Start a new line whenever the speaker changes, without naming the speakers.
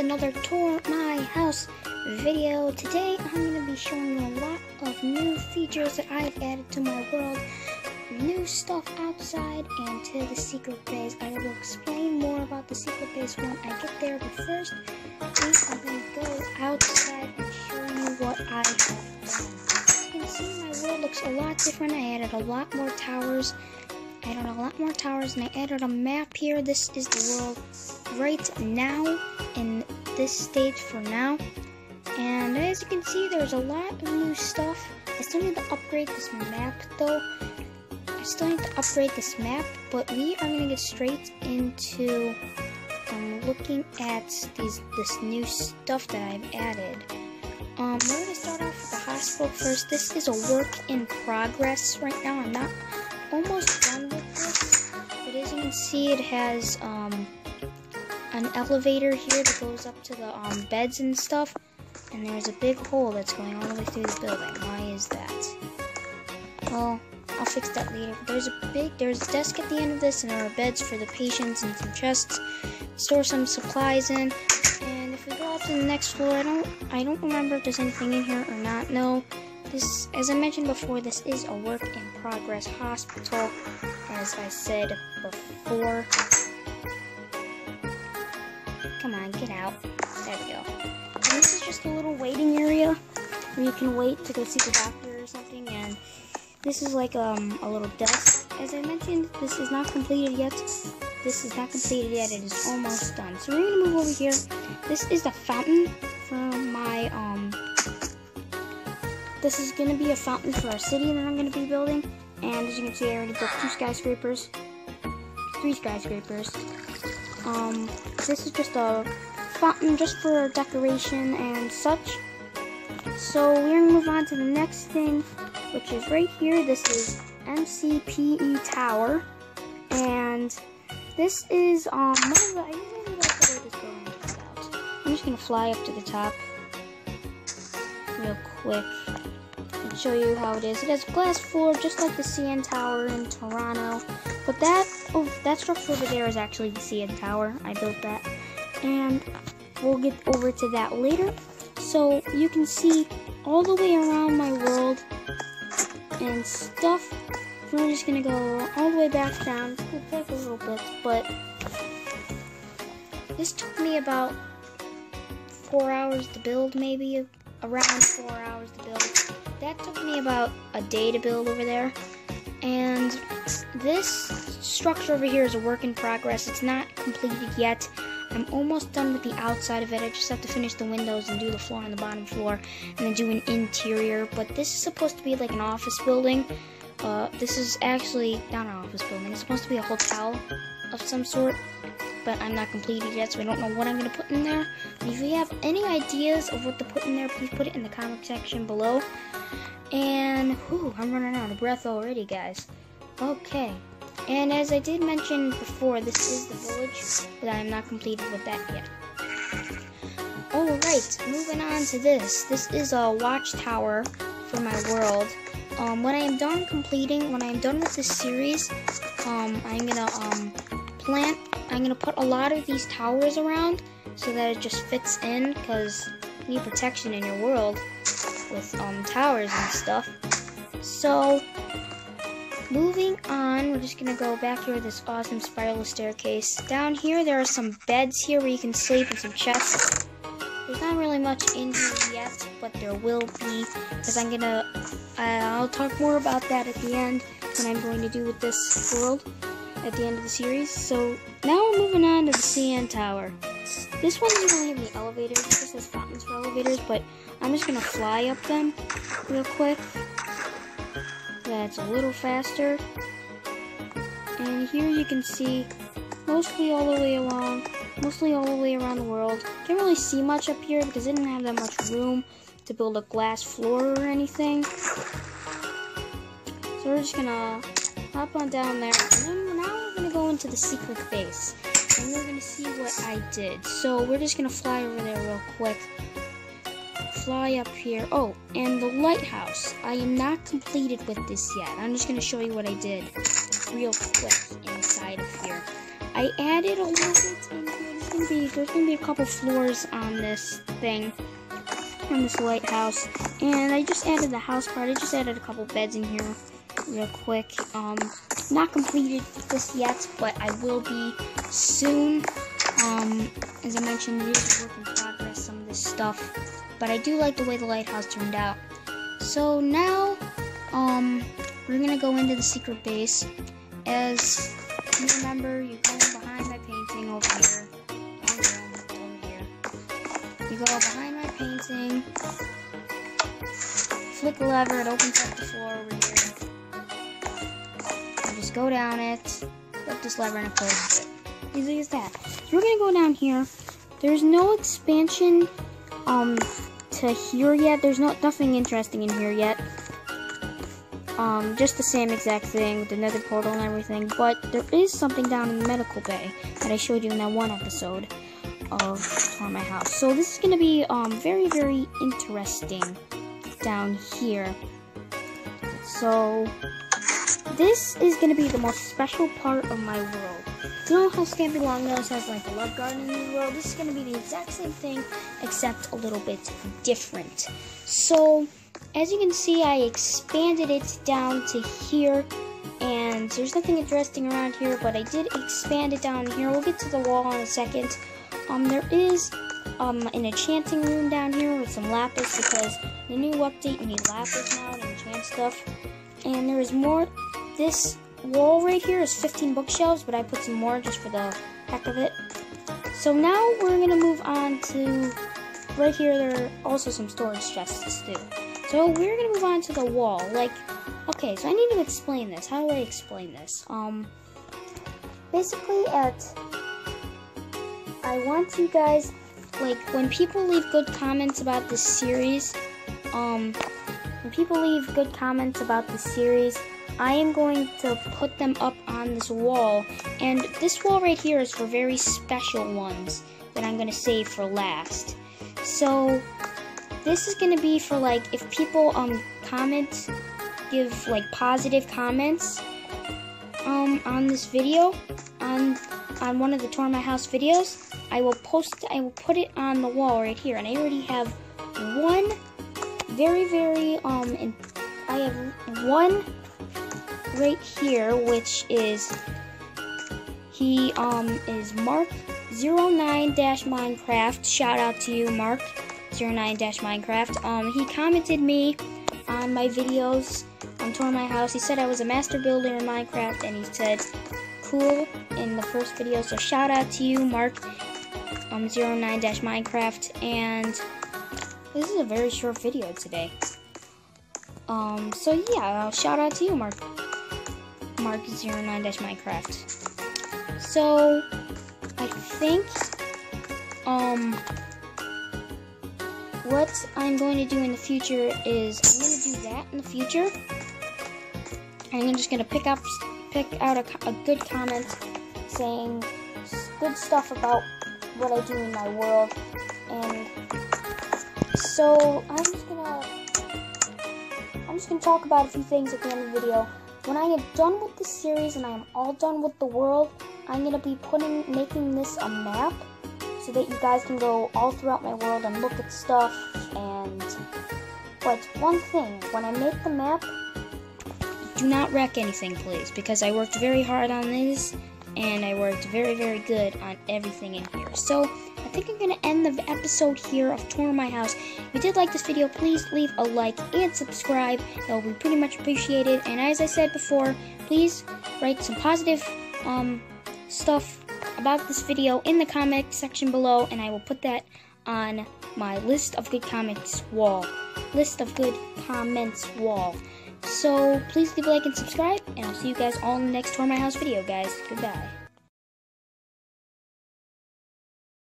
another Tour My House video. Today I'm going to be showing you a lot of new features that I've added to my world, new stuff outside and to the secret base. I will explain more about the secret base when I get there, but first I'm going to go outside and show you what I have done. You can see my world looks a lot different. I added a lot more towers. And I added a map here. This is the world right now in this stage for now. And as you can see, there's a lot of new stuff. I still need to upgrade this map though. But we are going to get straight into looking at this new stuff that I've added. We're going to start off with the hospital first. This is a work in progress right now. I'm not almost done with this, but as you can see, it has an elevator here that goes up to the beds and stuff, and there's a big hole that's going all the way through the building. Why is that? Well, I'll fix that later. There's a desk at the end of this, and there are beds for the patients and some chests to store some supplies in. And if we go up to the next floor, I don't remember if there's anything in here or not. No. This, as I mentioned before, this is a work in progress hospital, as I said before. Come on, get out. There we go. And this is just a little waiting area where you can wait to go see the doctor or something, and this is like a little desk. As I mentioned, this is not completed yet. It is almost done. So we're going to move over here. This is the fountain for my, this is going to be a fountain for a city that I'm going to be building. And as you can see, I already built 3 skyscrapers. This is just a fountain just for decoration and such. So we're going to move on to the next thing, which is right here. This is MCPE Tower. And this is, I really like the way this building turns out. I'm just going to fly up to the top real quick and show you how it is. It has glass floor just like the CN Tower in Toronto, but that structure over there is actually the CN Tower. I built that, and we'll get over to that later. So you can see all the way around my world and stuff. We're just gonna go all the way back down. It's gonna take a little bit, but this took me about 4 hours to build, maybe around 4 hours to build. That took me about a day to build over there. And this structure over here is a work in progress. It's not completed yet. I'm almost done with the outside of it. I just have to finish the windows and do the floor on the bottom floor and then do an interior. But this is supposed to be like an office building. This is actually not an office building. It's supposed to be a hotel of some sort, but I'm not completed yet, so I don't know what I'm going to put in there. If you have any ideas of what to put in there, please put it in the comment section below. And, I'm running out of breath already, guys. Okay. And as I did mention before, this is the village, but I'm not completed with that yet. Alright, moving on to this. This is a watchtower for my world. When I am done with this series, I'm gonna put a lot of these towers around so that it just fits in, because you need protection in your world with towers and stuff. So moving on, we're just gonna go back here with this awesome spiral staircase. Down here there are some beds here where you can sleep and some chests. There's not really much in here yet, but there will be, because I'll talk more about that at the end, what I'm going to do with this world at the end of the series. So now we're moving on to the CN Tower. This one doesn't really have any elevators, it just has fountains for elevators, but I'm just going to fly up them real quick. That's a little faster. And here you can see mostly all the way around the world. Can't really see much up here because I didn't have that much room to build a glass floor or anything. So we're just gonna hop on down there, and then now we're gonna go into the secret base, and we're gonna see what I did. So we're just gonna fly over there real quick. Fly up here. Oh, and the lighthouse. I am not completed with this yet. I'm just gonna show you what I did real quick inside of here. I added a little bit in here. there's gonna be a couple floors on this thing, on this lighthouse, and I just added the house part. I just added a couple beds in here real quick. Not completed this yet, but I will be soon. As I mentioned, it is a work in progress, some of this stuff, but I do like the way the lighthouse turned out. So now, we're gonna go into the secret base. As you remember, you go behind my painting over here. Over here. You go behind my painting, flick a lever, it opens up the floor over here. You just go down it, flip this lever, and it closes it. Easy as that. So we're gonna go down here. There's no expansion to here yet. There's nothing interesting in here yet. Just the same exact thing with the nether portal and everything, but there is something down in the medical bay that I showed you in that one episode of For My House. So this is going to be very, very interesting down here. So this is going to be the most special part of my world. You know how Stampy Longnose has like a love garden in his world? This is going to be the exact same thing, except a little bit different. So as you can see, I expanded it down to here, and there's nothing interesting around here, but I did expand it down here. We'll get to the wall in a second. There is an enchanting room down here with some lapis, because the new update, you need lapis now to enchant stuff. And there is more. This wall right here is 15 bookshelves, but I put some more just for the heck of it. So now we're going to move on to right here. There are also some storage chests too. So we're going to move on to the wall. Like, okay, so I need to explain this. How do I explain this? Basically I want you guys, like, when people leave good comments about this series, I am going to put them up on this wall. And this wall right here is for very special ones that I'm going to save for last. So this is going to be for, like, if people comment, give, like, positive comments on this video, on one of the Tour My House videos, I will put it on the wall right here. And I already have one I have one right here, which is, he is Mark09-Minecraft. Shout out to you, Mark09-Minecraft. He commented me on my videos on Tour My House. He said I was a master builder in Minecraft, and he said cool in the first video. So shout out to you, Mark09-Minecraft. And this is a very short video today. So yeah, shout out to you, Mark09-Minecraft. So I think what I'm going to do in the future is I'm going to do that in the future. I'm just going to pick out a good comment saying good stuff about what I do in my world. And so I'm just gonna talk about a few things at the end of the video. When I am done with this series and I am all done with the world, I'm gonna be making this a map so that you guys can go all throughout my world and look at stuff. But one thing, when I make the map, do not wreck anything, please, because I worked very hard on this, and I worked very, very good on everything in here. So I think I'm going to end the episode here of Tour My House. If you did like this video, please leave a like and subscribe. That will be pretty much appreciated. And as I said before, please write some positive stuff about this video in the comment section below, and I will put that on my list of good comments wall. So please leave a like and subscribe, and I'll see you guys all in the next Tour My House video, guys. Goodbye.